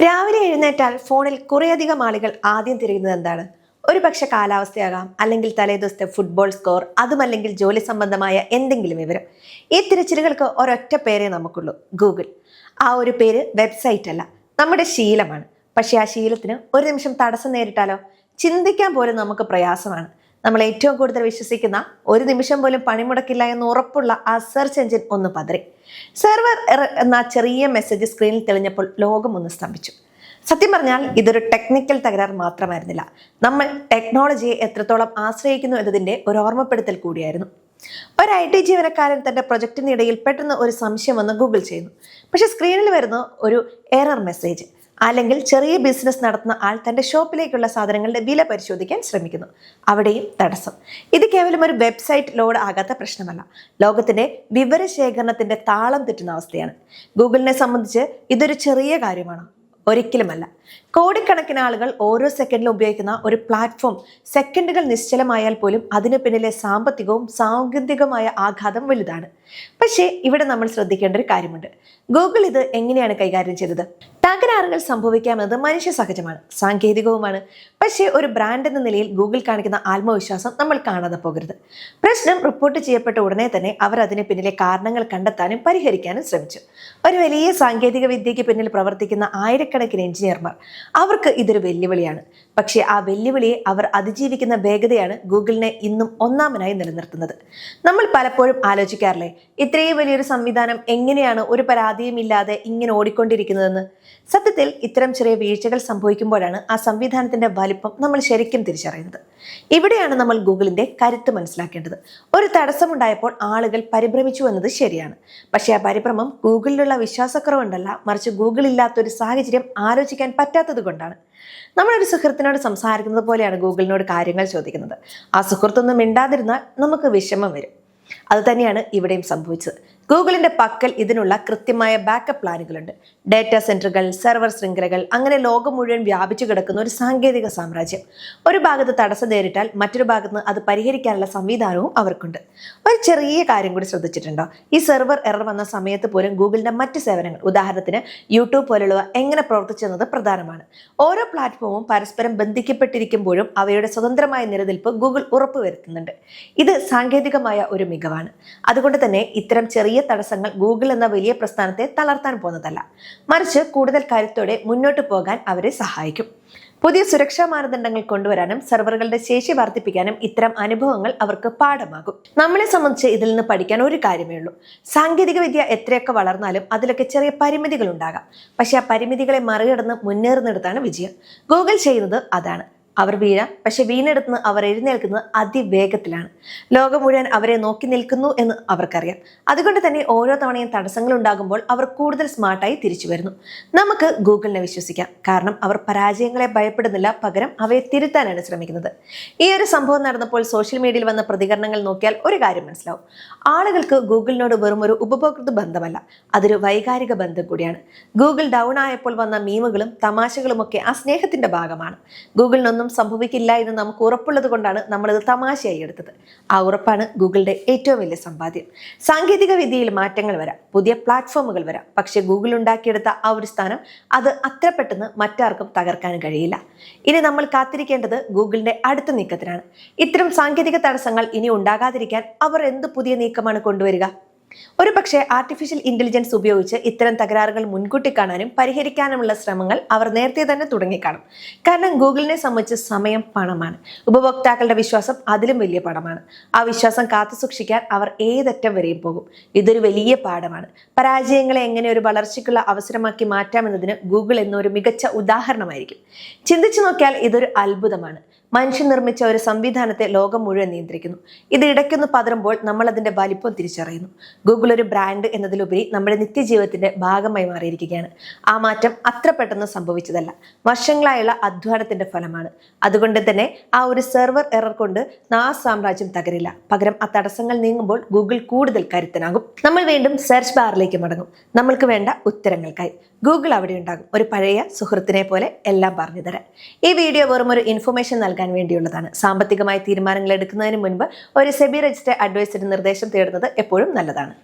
രാവിലെ എഴുന്നേറ്റാൽ ഫോണിൽ കുറേയധികം ആളുകൾ ആദ്യം തിരയുന്നത് എന്താണ്? ഒരു പക്ഷെ കാലാവസ്ഥയാകാം, അല്ലെങ്കിൽ തലേദിവസത്തെ ഫുട്ബോൾ സ്കോർ, അതുമല്ലെങ്കിൽ ജോലി സംബന്ധമായ എന്തെങ്കിലും വിവരം. ഈ തിരച്ചിലുകൾക്ക് ഒരൊറ്റ പേരേ നമുക്കുള്ളൂ: ഗൂഗിൾ. ആ ഒരു പേര് വെബ്സൈറ്റ് അല്ല, നമ്മുടെ ശീലമാണ്. പക്ഷെ ആ ശീലത്തിന് ഒരു നിമിഷം തടസ്സം നേരിട്ടാലോ? ചിന്തിക്കാൻ പോലും നമുക്ക് പ്രയാസമാണ്. നമ്മൾ ഏറ്റവും കൂടുതൽ വിശ്വസിക്കുന്ന, ഒരു നിമിഷം പോലും പണിമുടക്കില്ല എന്ന് ഉറപ്പുള്ള ആ സെർച്ച് എഞ്ചിൻ ഒന്ന് പതറി. സെർവർ എറർ എന്ന ചെറിയ മെസ്സേജ് സ്ക്രീനിൽ തെളിഞ്ഞപ്പോൾ ലോകം ഒന്ന് സ്തംഭിച്ചു. സത്യം പറഞ്ഞാൽ ഇതൊരു ടെക്നിക്കൽ തകരാർ മാത്രമായിരുന്നില്ല, നമ്മൾ ടെക്നോളജിയെ എത്രത്തോളം ആശ്രയിക്കുന്നു എന്നതിൻ്റെ ഒരു ഓർമ്മപ്പെടുത്തൽ കൂടിയായിരുന്നു. ഒരു IT ജീവനക്കാരൻ തന്റെ പ്രൊജക്ടിനിടയിൽ പെട്ടെന്ന് ഒരു സംശയം വന്ന് ഗൂഗിൾ ചെയ്യുന്നു. പക്ഷെ സ്ക്രീനിൽ വരുന്ന ഒരു എറർ മെസ്സേജ്. അല്ലെങ്കിൽ ചെറിയ ബിസിനസ് നടത്തുന്ന ആൾ തന്റെ ഷോപ്പിലേക്കുള്ള സാധനങ്ങളുടെ വില പരിശോധിക്കാൻ ശ്രമിക്കുന്നു. അവിടെയും തടസ്സം. ഇത് കേവലം ഒരു വെബ്സൈറ്റ് ലോഡ് ആകാത്ത പ്രശ്നമല്ല, ലോകത്തിന്റെ വിവരശേഖരണത്തിന്റെ താളം തെറ്റുന്ന അവസ്ഥയാണ്. ഗൂഗിളിനെ സംബന്ധിച്ച് ഇതൊരു ചെറിയ കാര്യമാണ്, ഒരിക്കലുമല്ല. കോടിക്കണക്കിന് ആളുകൾ ഓരോ സെക്കൻഡിലും ഉപയോഗിക്കുന്ന ഒരു പ്ലാറ്റ്ഫോം സെക്കൻഡുകൾ നിശ്ചലമായാൽ പോലും അതിന് പിന്നിലെ സാമ്പത്തികവും സാങ്കേതികമായ ആഘാതം വലുതാണ്. പക്ഷേ ഇവിടെ നമ്മൾ ശ്രദ്ധിക്കേണ്ട ഒരു കാര്യമുണ്ട്. ഗൂഗിൾ ഇത് എങ്ങനെയാണ് കൈകാര്യം ചെയ്തത്? തകരാറുകൾ സംഭവിക്കാമെന്നത് മനുഷ്യ സഹജമാണ്, സാങ്കേതികവുമാണ്. പക്ഷേ ഒരു ബ്രാൻഡ് എന്ന നിലയിൽ ഗൂഗിൾ കാണിക്കുന്ന ആത്മവിശ്വാസം നമ്മൾ കാണാതെ പോകരുത്. പ്രശ്നം റിപ്പോർട്ട് ചെയ്യപ്പെട്ട ഉടനെ തന്നെ അവർ അതിന് പിന്നിലെ കാരണങ്ങൾ കണ്ടെത്താനും പരിഹരിക്കാനും ശ്രമിച്ചു. ഒരു വലിയ സാങ്കേതിക വിദ്യയ്ക്ക് പിന്നിൽ പ്രവർത്തിക്കുന്ന ആയിരക്കണക്കിന് എഞ്ചിനീയർമാർ, അവർക്ക് ഇതൊരു വെല്ലുവിളിയാണ്. പക്ഷേ ആ വെല്ലുവിളിയെ അവർ അതിജീവിക്കുന്ന വേഗതയാണ് ഗൂഗിളിനെ ഇന്നും ഒന്നാമനായി നിലനിർത്തുന്നത്. നമ്മൾ പലപ്പോഴും ആലോചിക്കാറില്ലേ, ഇത്രയും വലിയൊരു സംവിധാനം എങ്ങനെയാണ് ഒരു പരാതിയും ഇല്ലാതെ ഇങ്ങനെ ഓടിക്കൊണ്ടിരിക്കുന്നതെന്ന്? സത്യത്തിൽ ഇത്തരം ചെറിയ വീഴ്ചകൾ സംഭവിക്കുമ്പോഴാണ് ആ സംവിധാനത്തിന്റെ വലിപ്പം നമ്മൾ ശരിക്കും തിരിച്ചറിയുന്നത്. ഇവിടെയാണ് നമ്മൾ ഗൂഗിളിന്റെ കരുത്ത് മനസ്സിലാക്കേണ്ടത്. ഒരു തടസ്സമുണ്ടായപ്പോൾ ആളുകൾ പരിഭ്രമിച്ചു എന്നത് ശരിയാണ്. പക്ഷെ ആ പരിഭ്രമം ഗൂഗിളിലുള്ള വിശ്വാസക്കുറവുണ്ടല്ല, മറിച്ച് ഗൂഗിൾ ഇല്ലാത്തൊരു സാഹചര്യം ആലോചിക്കാൻ പറ്റാത്തത് കൊണ്ടാണ്. നമ്മളൊരു സുഹൃത്തിനോട് സംസാരിക്കുന്നത് പോലെയാണ് ഗൂഗിളിനോട് കാര്യങ്ങൾ ചോദിക്കുന്നത്. ആ സുഹൃത്തൊന്നും മിണ്ടാതിരുന്നാൽ നമുക്ക് വിഷമം വരും. അത് തന്നെയാണ് ഇവിടെയും സംഭവിച്ചത്. ഗൂഗിളിന്റെ പക്കൽ ഇതിനുള്ള കൃത്യമായ ബാക്കപ്പ് പ്ലാനുകളുണ്ട്. ഡേറ്റാ സെന്ററുകൾ, സെർവർ ശൃംഖലകൾ, അങ്ങനെ ലോകം മുഴുവൻ വ്യാപിച്ചു കിടക്കുന്ന ഒരു സാങ്കേതിക സാമ്രാജ്യം. ഒരു ഭാഗത്ത് തടസ്സം നേരിട്ടാൽ മറ്റൊരു ഭാഗത്ത് അത് പരിഹരിക്കാനുള്ള സംവിധാനവും അവർക്കുണ്ട്. ഒരു ചെറിയ കാര്യം കൂടി ശ്രദ്ധിച്ചിട്ടുണ്ടോ? ഈ സെർവർ എറർ വന്ന സമയത്ത് പോലും ഗൂഗിളിന്റെ മറ്റ് സേവനങ്ങൾ, ഉദാഹരണത്തിന് യൂട്യൂബ് പോലുള്ളവ എങ്ങനെ പ്രവർത്തിച്ചെന്നത് പ്രധാനമാണ്. ഓരോ പ്ലാറ്റ്ഫോമും പരസ്പരം ബന്ധിക്കപ്പെട്ടിരിക്കുമ്പോഴും അവയുടെ സ്വതന്ത്രമായ നിലനിൽപ്പ് ഗൂഗിൾ ഉറപ്പുവരുത്തുന്നുണ്ട്. ഇത് സാങ്കേതികമായ ഒരു മികവാണ്. അതുകൊണ്ട് തന്നെ ഇത്തരം ചെറിയ തടസ്സങ്ങൾ ഗൂഗിൾ എന്ന വലിയ പ്രസ്ഥാനത്തെ തളർത്താൻ പോകുന്നതല്ല, മറിച്ച് കൂടുതൽ കരുത്തോടെ മുന്നോട്ട് പോകാൻ അവരെ സഹായിക്കും. പുതിയ സുരക്ഷാ മാനദണ്ഡങ്ങൾ കൊണ്ടുവരാനും സെർവറുകളുടെ ശേഷി വർദ്ധിപ്പിക്കാനും ഇത്തരം അനുഭവങ്ങൾ അവർക്ക് പാഠമാകും. നമ്മളെ സംബന്ധിച്ച് ഇതിൽ നിന്ന് പഠിക്കാൻ ഒരു കാര്യമേ ഉള്ളൂ: സാങ്കേതിക വിദ്യ എത്രയൊക്കെ വളർന്നാലും അതിലൊക്കെ ചെറിയ പരിമിതികൾ ഉണ്ടാകാം. പക്ഷെ ആ പരിമിതികളെ മറികടന്ന് മുന്നേറുന്നിടത്താണ് വിജയം. ഗൂഗിൾ ചെയ്യുന്നത് അതാണ്. അവർ വീഴാം, പക്ഷെ വീണെടുത്ത് അവർ എഴുന്നേൽക്കുന്നത് അതിവേഗത്തിലാണ്. ലോകം മുഴുവൻ അവരെ നോക്കി നിൽക്കുന്നു എന്ന് അവർക്കറിയാം. അതുകൊണ്ട് തന്നെ ഓരോ തവണയും തടസ്സങ്ങൾ ഉണ്ടാകുമ്പോൾ അവർ കൂടുതൽ സ്മാർട്ടായി തിരിച്ചു വരുന്നു. നമുക്ക് ഗൂഗിളിനെ വിശ്വസിക്കാം, കാരണം അവർ പരാജയങ്ങളെ ഭയപ്പെടുന്നില്ല, പകരം അവയെ തിരുത്താനാണ് ശ്രമിക്കുന്നത്. ഈ ഒരു സംഭവം നടന്നപ്പോൾ സോഷ്യൽ മീഡിയയിൽ വന്ന പ്രതികരണങ്ങൾ നോക്കിയാൽ ഒരു കാര്യം മനസ്സിലാവും: ആളുകൾക്ക് ഗൂഗിളിനോട് വെറും ഒരു ഉപഭോക്തൃ ബന്ധമല്ല, അതൊരു വൈകാരിക ബന്ധം കൂടിയാണ്. ഗൂഗിൾ ഡൗൺ ആയപ്പോൾ വന്ന മീമുകളും തമാശകളുമൊക്കെ ആ സ്നേഹത്തിന്റെ ഭാഗമാണ്. ഗൂഗിളിനൊന്നും സംഭവിക്കില്ല എന്ന് നമുക്ക് ഉറപ്പുള്ളത് കൊണ്ടാണ് നമ്മളിത് തമാശയായി എടുത്തത്. ആ ഉറപ്പാണ് ഗൂഗിളിന്റെ ഏറ്റവും വലിയ സമ്പാദ്യം. സാങ്കേതിക വിദ്യയിൽ മാറ്റങ്ങൾ വരാം, പുതിയ പ്ലാറ്റ്ഫോമുകൾ വരാം, പക്ഷെ ഗൂഗിൾ ഉണ്ടാക്കിയെടുത്ത ആ ഒരു സ്ഥാനം അത് അത്ര പെട്ടെന്ന് മറ്റാർക്കും തകർക്കാൻ കഴിയില്ല. ഇനി നമ്മൾ കാത്തിരിക്കേണ്ടത് ഗൂഗിളിന്റെ അടുത്ത നീക്കത്തിനാണ്. ഇത്തരം സാങ്കേതിക തടസ്സങ്ങൾ ഇനി ഉണ്ടാകാതിരിക്കാൻ അവർ എന്ത് പുതിയ നീക്കമാണ് കൊണ്ടുവരിക? ഒരു പക്ഷേ ആർട്ടിഫിഷ്യൽ ഇന്റലിജൻസ് ഉപയോഗിച്ച് ഇത്തരം തകരാറുകൾ മുൻകൂട്ടി കാണാനും പരിഹരിക്കാനുമുള്ള ശ്രമങ്ങൾ അവർ നേരത്തെ തന്നെ തുടങ്ങിക്കാണും. കാരണം ഗൂഗിളിനെ സംബന്ധിച്ച് സമയം പണമാണ്, ഉപഭോക്താക്കളുടെ വിശ്വാസം അതിലും വലിയ പണമാണ്. ആ വിശ്വാസം കാത്തു സൂക്ഷിക്കാൻ അവർ ഏതറ്റം വരെയും പോകും. ഇതൊരു വലിയ പാഠമാണ്. പരാജയങ്ങളെ എങ്ങനെ ഒരു വളർച്ചയ്ക്കുള്ള അവസരമാക്കി മാറ്റാമെന്നതിന് ഗൂഗിൾ എന്നൊരു മികച്ച ഉദാഹരണമായിരിക്കും. ചിന്തിച്ചു നോക്കിയാൽ ഇതൊരു അത്ഭുതമാണ്. മനുഷ്യൻ നിർമ്മിച്ച ഒരു സംവിധാനത്തെ ലോകം മുഴുവൻ നിയന്ത്രിക്കുന്നു. ഇത് ഇടയ്ക്കൊന്ന് പതറുമ്പോൾ നമ്മൾ അതിന്റെ വലിപ്പം തിരിച്ചറിയുന്നു. ഗൂഗിൾ ഒരു ബ്രാൻഡ് എന്നതിലുപരി നമ്മുടെ നിത്യജീവിതത്തിന്റെ ഭാഗമായി മാറിയിരിക്കുകയാണ്. ആ മാറ്റം അത്ര പെട്ടെന്ന് സംഭവിച്ചതല്ല, വർഷങ്ങളായുള്ള അധ്വാനത്തിന്റെ ഫലമാണ്. അതുകൊണ്ട് തന്നെ ആ ഒരു സെർവർ എറർ കൊണ്ട് ആ സാമ്രാജ്യം തകരില്ല, പകരം ആ തടസ്സങ്ങൾ നീങ്ങുമ്പോൾ ഗൂഗിൾ കൂടുതൽ കരുത്തനാകും. നമ്മൾ വീണ്ടും സെർച്ച് ബാറിലേക്ക് മടങ്ങും, നമ്മൾക്ക് വേണ്ട ഉത്തരങ്ങൾക്കായി. ഗൂഗിൾ അവിടെ ഉണ്ടാകും, ഒരു പഴയ സുഹൃത്തിനെ പോലെ എല്ലാം പറഞ്ഞു തരാൻ. ഈ വീഡിയോ വെറും ഒരു ഇൻഫർമേഷൻ നൽകാൻ വേണ്ടിയുള്ളതാണ്. സാമ്പത്തികമായ തീരുമാനങ്ങൾ എടുക്കുന്നതിന് മുൻപ് ഒരു സെബി രജിസ്റ്റർഡ് അഡ്വൈസറുടെ നിർദ്ദേശം തേടുന്നത് എപ്പോഴും നല്ലതാണ്.